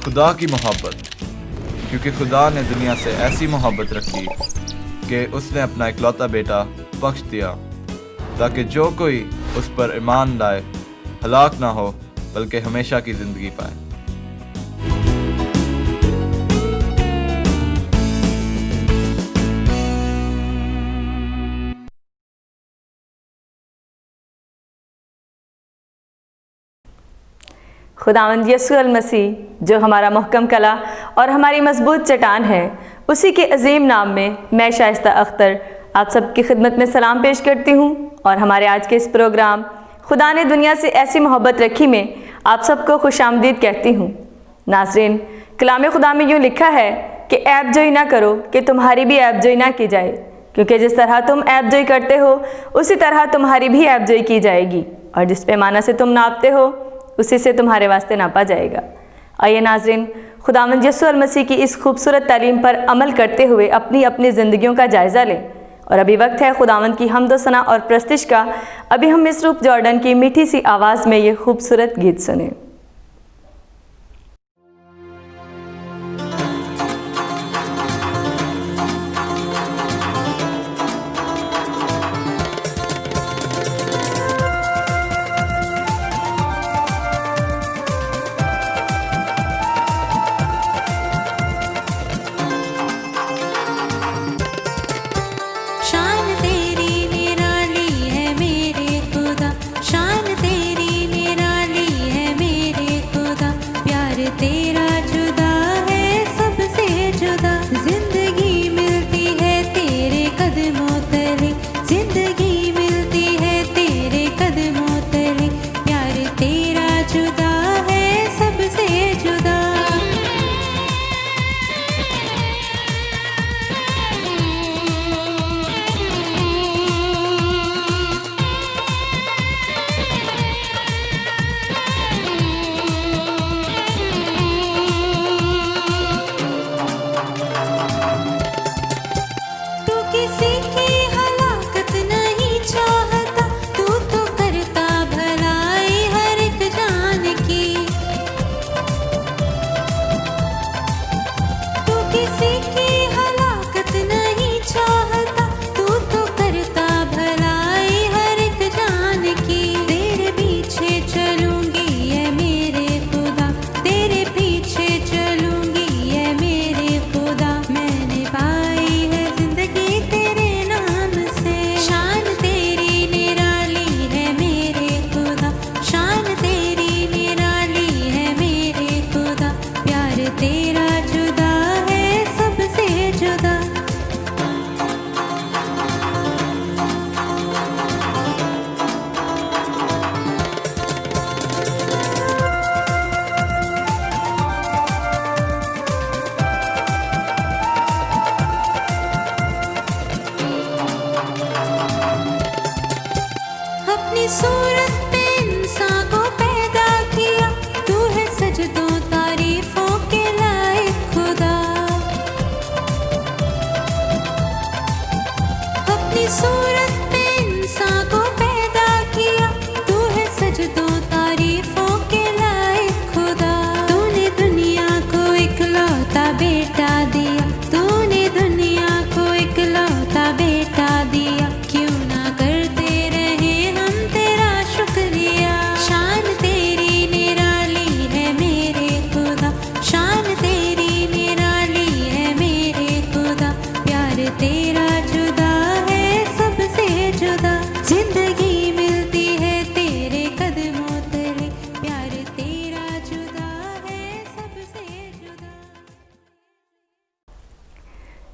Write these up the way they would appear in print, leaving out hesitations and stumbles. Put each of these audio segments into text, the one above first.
خدا کی محبت، کیونکہ خدا نے دنیا سے ایسی محبت رکھی کہ اس نے اپنا اکلوتا بیٹا بخش دیا، تاکہ جو کوئی اس پر ایمان لائے ہلاک نہ ہو بلکہ ہمیشہ کی زندگی پائے۔ خداوند یسوع المسیح جو ہمارا محکم کلہ اور ہماری مضبوط چٹان ہے، اسی کے عظیم نام میں میں شائستہ اختر آپ سب کی خدمت میں سلام پیش کرتی ہوں، اور ہمارے آج کے اس پروگرام خدا نے دنیا سے ایسی محبت رکھی میں آپ سب کو خوش آمدید کہتی ہوں۔ ناظرین، کلام خدا میں یوں لکھا ہے کہ عیب جوئی نہ کرو کہ تمہاری بھی عیب جوئی نہ کی جائے، کیونکہ جس طرح تم عیب جوئی کرتے ہو اسی طرح تمہاری بھی عیب جوئی کی جائے گی، اور جس پیمانہ سے تم ناپتے ہو اسی سے تمہارے واسطے ناپا جائے گا۔ آئیے ناظرین، خداوند یسوع المسیح کی اس خوبصورت تعلیم پر عمل کرتے ہوئے اپنی اپنی زندگیوں کا جائزہ لیں، اور ابھی وقت ہے خداوند کی حمد و ثنا اور پرستش کا۔ ابھی ہم مس روپ جارڈن کی میٹھی سی آواز میں یہ خوبصورت گیت سنیں۔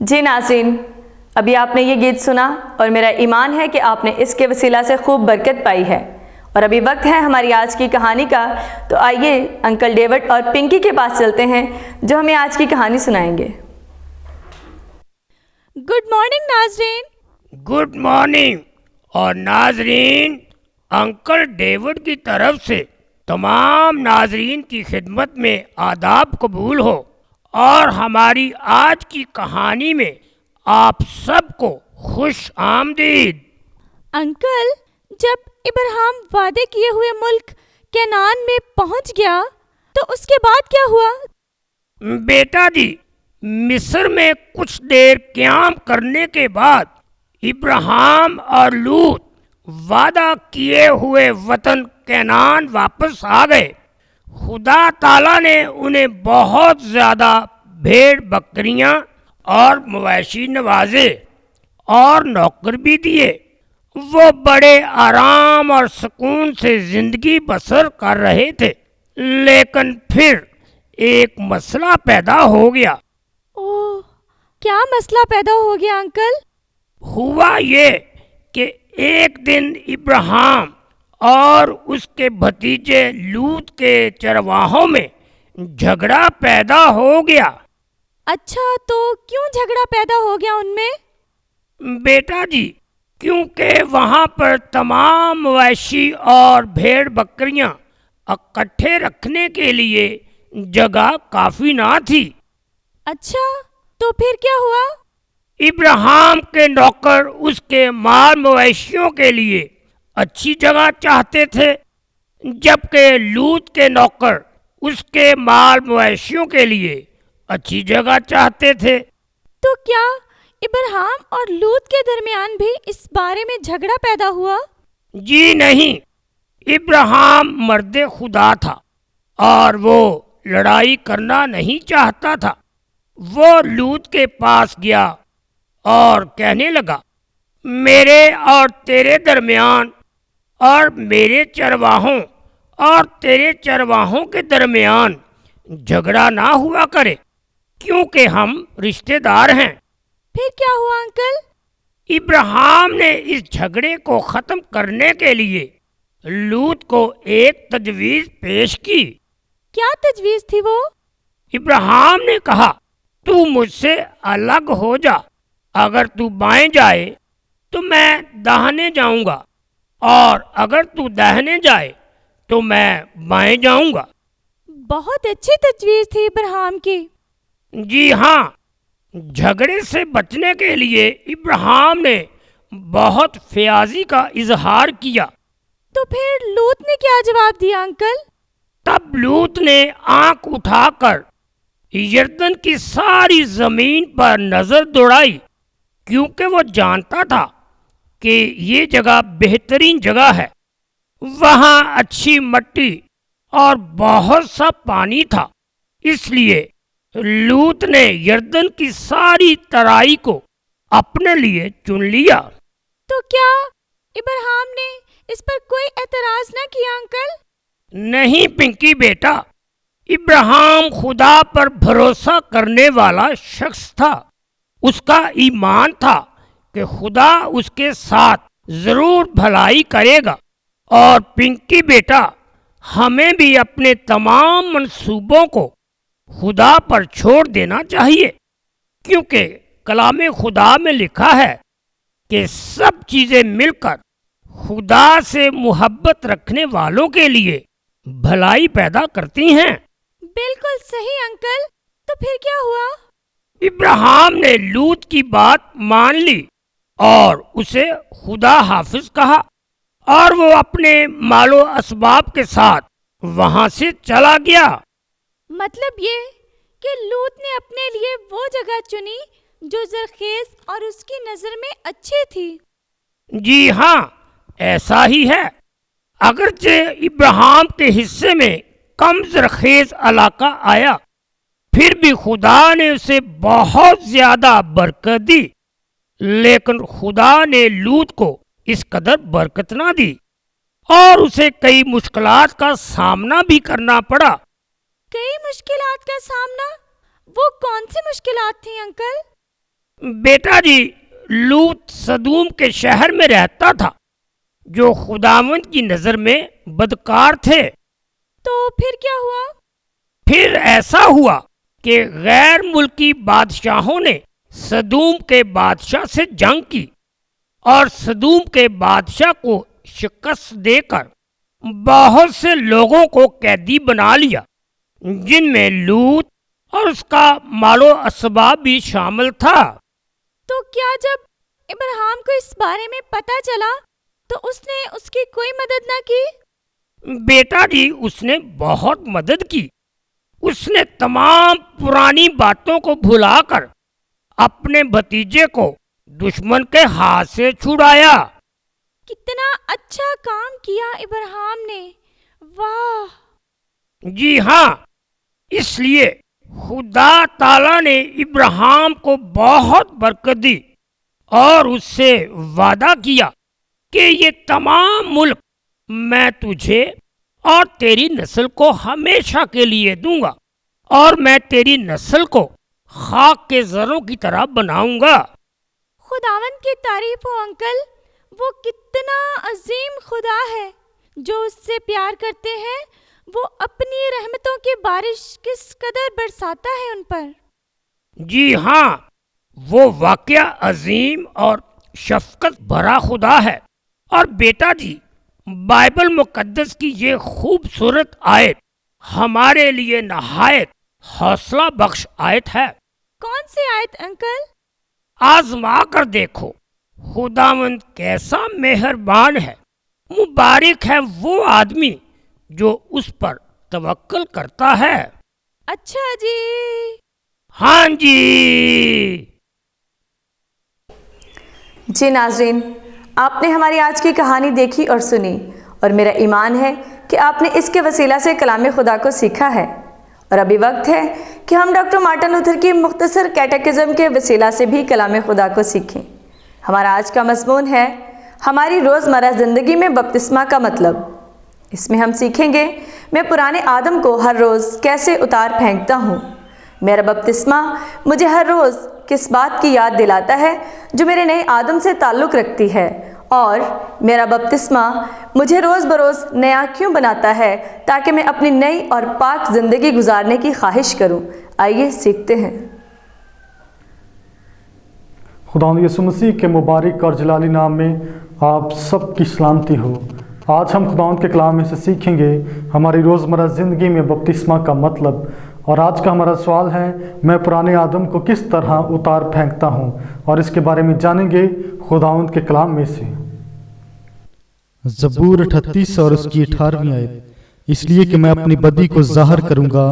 جی ناظرین، ابھی آپ نے یہ گیت سنا اور میرا ایمان ہے کہ آپ نے اس کے وسیلہ سے خوب برکت پائی ہے، اور ابھی وقت ہے ہماری آج کی کہانی کا۔ تو آئیے انکل ڈیوڈ اور پنکی کے پاس چلتے ہیں جو ہمیں آج کی کہانی سنائیں گے۔ گڈ مارننگ ناظرین۔ گڈ مارننگ، اور ناظرین، انکل ڈیوڈ کی طرف سے تمام ناظرین کی خدمت میں آداب قبول ہو، اور ہماری آج کی کہانی میں آپ سب کو خوش آمدید۔ انکل، جب ابراہیم وعدے کیے ہوئے ملک کنعان میں پہنچ گیا تو اس کے بعد کیا ہوا؟ بیٹا جی، مصر میں کچھ دیر قیام کرنے کے بعد ابراہیم اور لوط وعدہ کیے ہوئے وطن کینان واپس آ گئے۔ خدا تعالیٰ نے انہیں بہت زیادہ بھیڑ بکریاں اور مویشی نوازے اور نوکر بھی دیے۔ وہ بڑے آرام اور سکون سے زندگی بسر کر رہے تھے، لیکن پھر ایک مسئلہ پیدا ہو گیا۔ اوہ، کیا مسئلہ پیدا ہو گیا انکل؟ ہوا یہ کہ ایک دن ابراہیم اور اس کے بھتیجے لوط کے چرواہوں میں جھگڑا پیدا ہو گیا۔ اچھا، تو کیوں جھگڑا پیدا ہو گیا ان میں؟ بیٹا جی، کیونکہ وہاں پر تمام مویشی اور بھیڑ بکریاں اکٹھے رکھنے کے لیے جگہ کافی نہ تھی۔ اچھا، تو پھر کیا ہوا؟ ابراہیم کے نوکر اس کے مال مویشیوں کے لیے اچھی جگہ چاہتے تھے، جبکہ لوط کے نوکر اس کے مال مویشیوں کے لیے اچھی جگہ چاہتے تھے۔ تو کیا ابراہیم اور لوط کے درمیان بھی اس بارے میں جھگڑا پیدا ہوا؟ جی نہیں، ابراہیم مرد خدا تھا اور وہ لڑائی کرنا نہیں چاہتا تھا۔ وہ لوط کے پاس گیا اور کہنے لگا، میرے اور تیرے درمیان اور میرے چرواہوں اور تیرے چرواہوں کے درمیان جھگڑا نہ ہوا کرے، کیونکہ ہم رشتہ دار ہیں۔ پھر کیا ہوا انکل؟ ابراہیم نے اس جھگڑے کو ختم کرنے کے لیے لوط کو ایک تجویز پیش کی۔ کیا تجویز تھی وہ؟ ابراہیم نے کہا، تو مجھ سے الگ ہو جا، اگر تو بائیں جائے تو میں داہنے جاؤں گا، اور اگر تو داہنے جائے تو میں بائیں جاؤں گا۔ بہت اچھی تجویز تھی ابراہیم کی۔ جی ہاں، جھگڑے سے بچنے کے لیے ابراہیم نے بہت فیاضی کا اظہار کیا۔ تو پھر لوط نے کیا جواب دیا انکل؟ تب لوط نے آنکھ اٹھا کر یردن کی ساری زمین پر نظر دوڑائی، کیونکہ وہ جانتا تھا کہ یہ جگہ بہترین جگہ ہے۔ وہاں اچھی مٹی اور بہت سا پانی تھا، اس لیے لوط نے یردن کی ساری ترائی کو اپنے لیے چن لیا۔ تو کیا ابراہیم نے اس پر کوئی اعتراض نہ کیا انکل؟ نہیں پنکی بیٹا، ابراہیم خدا پر بھروسہ کرنے والا شخص تھا۔ اس کا ایمان تھا کہ خدا اس کے ساتھ ضرور بھلائی کرے گا۔ اور پنکی بیٹا، ہمیں بھی اپنے تمام منصوبوں کو خدا پر چھوڑ دینا چاہیے، کیونکہ کلام خدا میں لکھا ہے کہ سب چیزیں مل کر خدا سے محبت رکھنے والوں کے لیے بھلائی پیدا کرتی ہیں۔ بالکل صحیح انکل، تو پھر کیا ہوا؟ ابراہیم نے لوط کی بات مان لی اور اسے خدا حافظ کہا، اور وہ اپنے مال و اسباب کے ساتھ وہاں سے چلا گیا۔ مطلب یہ کہ لوط نے اپنے لیے وہ جگہ چنی جو زرخیز اور اس کی نظر میں اچھی تھی۔ جی ہاں، ایسا ہی ہے۔ اگرچہ ابراہیم کے حصے میں کم زرخیز علاقہ آیا، پھر بھی خدا نے اسے بہت زیادہ برکت دی، لیکن خدا نے لوط کو اس قدر برکت نہ دی، اور اسے کئی مشکلات کا سامنا بھی کرنا پڑا۔ کئی مشکلات کا سامنا؟ وہ کون سی مشکلات تھیں انکل؟ بیٹا جی، لوط سدوم کے شہر میں رہتا تھا، جو خداوند کی نظر میں بدکار تھے۔ تو پھر کیا ہوا؟ پھر ایسا ہوا کہ غیر ملکی بادشاہوں نے سدوم کے بادشاہ سے جنگ کی، اور سدوم کے بادشاہ کو شکست دے کر بہت سے لوگوں کو قیدی بنا لیا، جن میں لوط اور اس کا مال و اسباب بھی شامل تھا۔ تو کیا جب ابراہیم کو اس بارے میں پتہ چلا تو اس نے اس کی کوئی مدد نہ کی؟ بیٹا جی، اس نے بہت مدد کی۔ उसने तमाम पुरानी बातों को भुलाकर अपने भतीजे को दुश्मन के हाथ से छुड़ाया। कितना अच्छा काम किया इब्राहिम ने, वाह। जी हाँ, इसलिए खुदा ताला ने इब्राहिम को बहुत बरकत दी और उससे वादा किया कि ये तमाम मुल्क मैं तुझे और तेरी नस्ल को हमेशा के लिए दूंगा और मैं तेरी नस्ल को खाक के जरों की तरह बनाऊंगा। खुदावंद की तारीफ हो अंकल, वो कितना अजीम खुदा है। जो उससे प्यार करते हैं वो अपनी रहमतों की बारिश किस कदर बरसाता है उन पर। जी हाँ, वो वाकया अजीम और शफकत भरा खुदा है। और बेटा जी, बाइबल मुकद्दस की ये खूबसूरत आयत हमारे लिए नहायत हौसला बख्श आयत है। कौन सी आयत अंकल? आजमा कर देखो, खुदावंद कैसा मेहरबान है। मुबारक है वो आदमी जो उस पर तवक्कल करता है। अच्छा जी। हाँ जी। जी नाज़रीन, आपने हमारी आज की कहानी देखी और सुनी, और मेरा ईमान है कि आपने इसके वसीला से कलाम खुदा को सीखा है। और अभी वक्त है कि हम डॉक्टर मार्टिन लूथर की मुख्तसर कैटेकिज्म के वसीला से भी कलाम खुदा को सीखें। हमारा आज का मज़मून है हमारी रोज़मर्रा ज़िंदगी में बपतिस्मा का मतलब। इसमें हम सीखेंगे, मैं पुराने आदम को हर रोज़ कैसे उतार फेंकता हूँ। मेरा बपतिस्मा मुझे हर रोज़ किस बात की याद दिलाता है जो मेरे नए आदम से ताल्लुक़ रखती है, और मेरा बपतिस्मा मुझे रोज़ बरोज़ नया क्यों बनाता है ताकि मैं अपनी नई और पाक ज़िंदगी गुजारने की ख्वाहिश करूं। आइए सीखते हैं। खुदावंद यीशु मसीह के मुबारक और जलाली नाम में आप सब की सलामती हो। आज हम खुदावंद के कलाम में से सीखेंगे हमारी रोज़मर्रा ज़िंदगी में बपतिस्मा का मतलब। और आज का हमारा सवाल है, मैं पुराने आदम को किस तरह उतार फेंकता हूँ, और इसके बारे में जानेंगे खुदावंद के कलाम में से। ज़बूर 38 और उसकी 18वीं आयत, इसलिए कि मैं अपनी बदी को ज़ाहिर करूँगा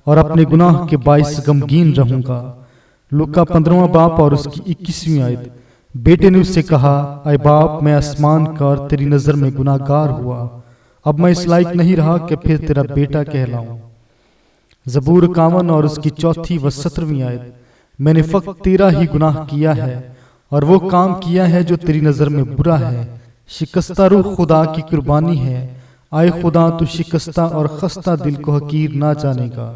और अपने गुनाह के बाइस गमगीन रहूँगा। लूका 15वां बाप और उसकी 21वीं आयत, बेटे ने उससे कहा, ऐ बाप, मैं आसमान का और तेरी नज़र में गुनाहगार हुआ, अब मैं इस लायक नहीं रहा कि फिर तेरा बेटा कहलाऊं। ज़बूर 51 और उसकी 4वीं व 17वीं आयत, मैंने फक्त तेरा ही गुनाह किया है और वो काम किया है जो तेरी नज़र में बुरा है। शिकस्ता रूह खुदा की कुर्बानी है, आए खुदा तू शिकस्ता और खस्ता दिल को हकीर ना जानेगा।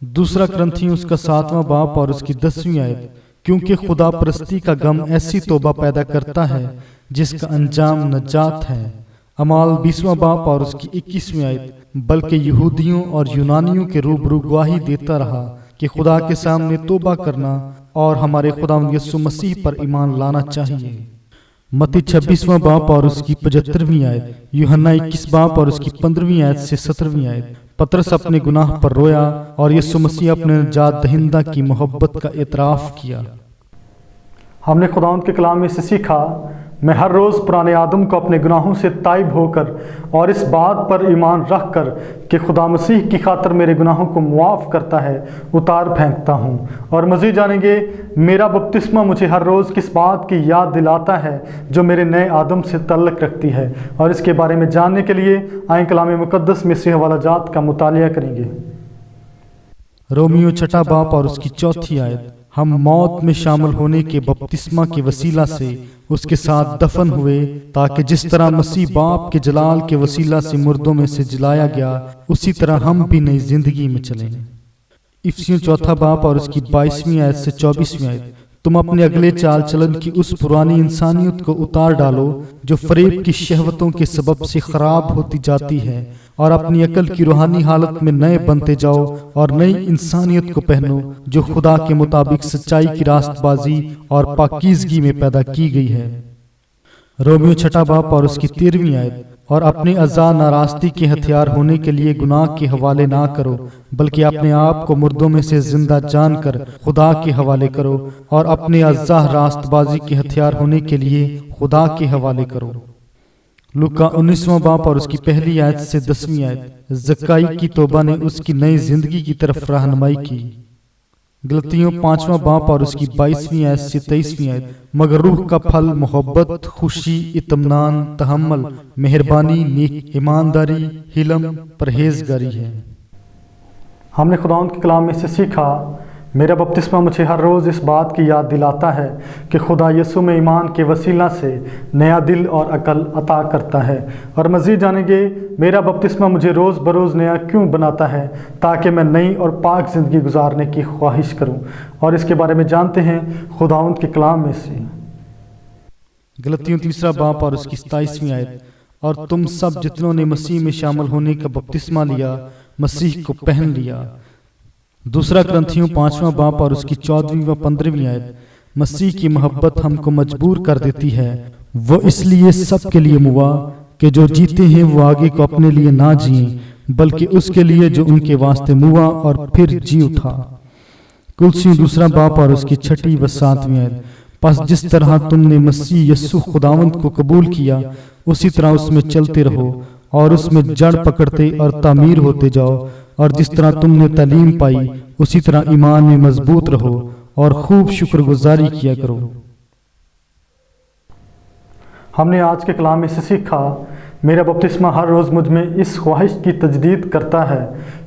दूसरा ग्रंथियों उसका 7वां बाप और उसकी 10वीं आयत, क्योंकि खुदा परस्ती का गम ऐसी तौबा पैदा करता है जिसका अंजाम नजात है। अमाल 20वां बाप और उसकी 21वीं आयत, बल्कि यहूदियों और यूनानियों के रूबरू गवाही देता रहा कि खुदा के सामने तौबा करना और हमारे खुदावंद यीशु मसीह पर ईमान लाना चाहिए। मत्ती 26वां बाप और उसकी 75वीं आयत, यूहन्ना 21 बाप और उसकी 15वीं आयत से 17वीं आयत, पतरस अपने गुनाह पर रोया और यीशु मसीह अपने निजात दहिंदा की मोहब्बत का एतराफ़ किया। हमने खुदावंद के कलाम में से सीखा, मैं हर रोज़ पुराने आदम को अपने गुनाहों से ताइब होकर और इस बात पर ईमान रख कर कि खुदा मसीह की खातर मेरे गुनाहों को मुआफ़ करता है, उतार फेंकता हूँ। और मज़ीद जानेंगे, मेरा बपतिस्मा मुझे हर रोज़ किस बात की याद दिलाता है जो मेरे नए आदम से तल्लुक़ रखती है। और इसके बारे में जानने के लिए आए कलाम मुक़द्दस में से हवाला जात का मुतालिया करेंगे। रोमियो 6 बाप और उसकी 4 आयत, हम मौत में शामिल होने के बपतिस्मा के वसीला से उसके साथ दफन हुए, ताकि जिस तरह मसीह बाप के जलाल के वसीला से मुर्दों में से जलाया गया, उसी तरह हम भी नई जिंदगी में चलें। इफिसियों 4 बाप और उसकी 22वीं आयत से 24वीं आयत, तुम अपने अगले चाल चलन की उस पुरानी इंसानियत को उतार डालो जो फरेब की शहवतों के सबब से खराब होती जाती है, और अपनी अकल की रूहानी हालत में नए बनते जाओ और नई इंसानियत को पहनो जो खुदा के मुताबिक सच्चाई की रास्तबाजी और पाकीज़गी में पैदा की गई है। रोमियो 6 बाप और उसकी 13वीं आयत, और अपने अज़ा नारास्ती के हथियार होने के लिए गुनाह के हवाले ना करो, बल्कि अपने आप को मुर्दों में से जिंदा जानकर खुदा के हवाले करो, और अपने अज़ा रास्तबाजी के हथियार होने के लिए खुदा के हवाले करो। लूका 19वां बाप और उसकी पहली आयत से 10वीं आयत। ज़क्काई की तौबा ने उसकी नई जिंदगी की तरफ रहनुमाई की। गलतियों 5वां बाप और उसकी 22वीं आयत से 23वीं आयत। मगर रूह का फल मोहब्बत, खुशी, इत्मीनान, तहम्मुल, मेहरबानी, नेक, ईमानदारी, हिलम, परहेजगारी है। हमने खुदावंद के कलाम में से सीखा, मेरा बपतिस्मा मुझे हर रोज़ इस बात की याद दिलाता है कि खुदा यीशु में ईमान के वसीला से नया दिल और अकल अता करता है। और मज़ीद जानेंगे मेरा बपतिस्मा मुझे रोज़ बरोज़ नया क्यों बनाता है, ताकि मैं नई और पाक ज़िंदगी गुजारने की ख्वाहिश करूं। और इसके बारे में जानते हैं खुदावंद के कलाम में से। गलतियों 3वां बाप और उसकी 27वीं आयत। और तुम सब जितनों ने मसीह में शामिल होने का बपतिस्मा लिया, मसीह को पहन लिया। दूसरा ग्रंथियों 5वां बाप और उसकी 14वीं व 15वीं आयत। मसीह की मोहब्बत हमको मजबूर कर देती है। वो इसलिए सब के लिए मुआ कि जो जीते हैं वो आगे को अपने लिए ना जिए, बल्कि उसके लिए जो उनके वास्ते मुआ और फिर जी उठा। कुलसियों 2 बाप और उसकी 6वीं व 7वीं आयत। बस जिस तरह तुमने मसीह यस्सु खुदावंद को कबूल किया, उसी तरह उसमें चलते रहो और उसमें जड़ पकड़ते और तामीर होते जाओ। और जिस तरह तुमने तालीम पाई, उसी तरह ईमान में मजबूत रहो और खूब शुक्रगुजारी किया करो। हमने आज के कलाम में से सीखा, मेरा बपतिस्मा हर रोज़ मुझ में इस ख्वाहिश की तजदीद करता है,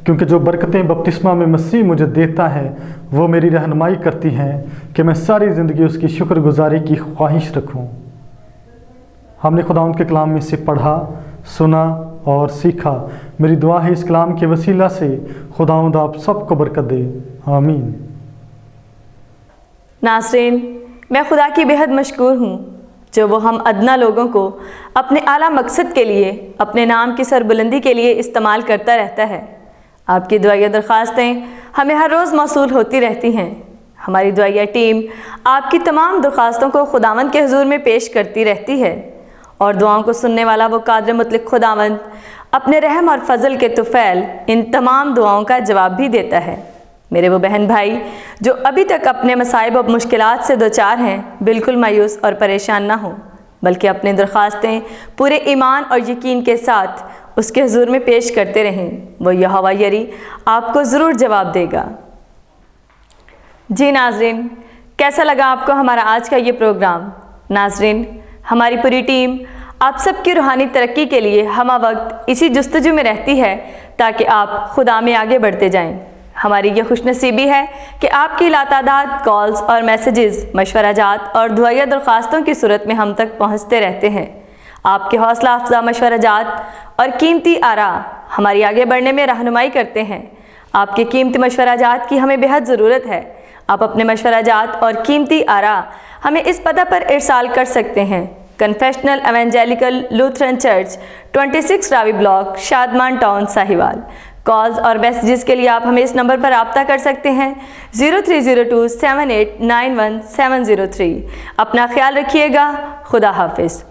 क्योंकि जो बरकतें बपतिस्मा में मसीह मुझे देता है वो मेरी रहनुमाई करती हैं कि मैं सारी ज़िंदगी उसकी शुक्रगुजारी की ख्वाहिश रखूं। हमने खुदावंद के कलाम में से पढ़ा, सुना और सीखा। मेरी दुआ है इस कलाम के वसीला से खुदावंद आप सबको बरकत दे। आमीन। नाज़रीन, मैं खुदा की बेहद मशकूर हूँ जो वो हम अदना लोगों को अपने आला मकसद के लिए, अपने नाम की सरबुलंदी के लिए इस्तेमाल करता रहता है। आपकी दुआया दरख्वास्तें हमें हर रोज़ मौसूल होती रहती हैं। हमारी दुआया टीम आपकी तमाम दरख्वास्तों को खुदावंद के हुजूर में पेश करती रहती है और दुआओं को सुनने वाला वो कादिर मुतलक खुदावंद अपने रहम और फजल के तुफैल इन तमाम दुआओं का जवाब भी देता है। मेरे वो बहन भाई जो अभी तक अपने मसाइब और मुश्किलात से दो चार हैं, बिल्कुल मायूस और परेशान ना हो, बल्कि अपनी दरख्वास्तें पूरे ईमान और यकीन के साथ उसके हुजूर में पेश करते रहें। वो यहोवा यरी आपको ज़रूर जवाब देगा। जी नाज़रीन, कैसा लगा आपको हमारा आज का ये प्रोग्राम? नाज़रीन, हमारी पूरी टीम आप सबकी रूहानी तरक्की के लिए हमा वक्त इसी जुस्तजू में रहती है ताकि आप खुदा में आगे बढ़ते जाएं। हमारी ये खुशनसीबी है कि आपकी लातादाद कॉल्स और मैसेजेस, मशवराजात और दुआया दरख्वास्तों की सूरत में हम तक पहुँचते रहते हैं। आपके हौसला अफजा मशवराजात और कीमती आरा हमारी आगे बढ़ने में रहनुमाई करते हैं। आपके कीमती मशवराजात की हमें बेहद ज़रूरत है। आप अपने मशवराजात और कीमती आरा हमें इस पता पर इरसाल कर सकते हैं। Confessional evangelical Lutheran church, 26 Ravi block, Shadman town, Sahiwal. Calls और मैसेजेस के लिए आप हमें इस नंबर पर रब्ता कर सकते हैं 0302 7891 703। अपना ख्याल रखिएगा। खुदा हाफिज़।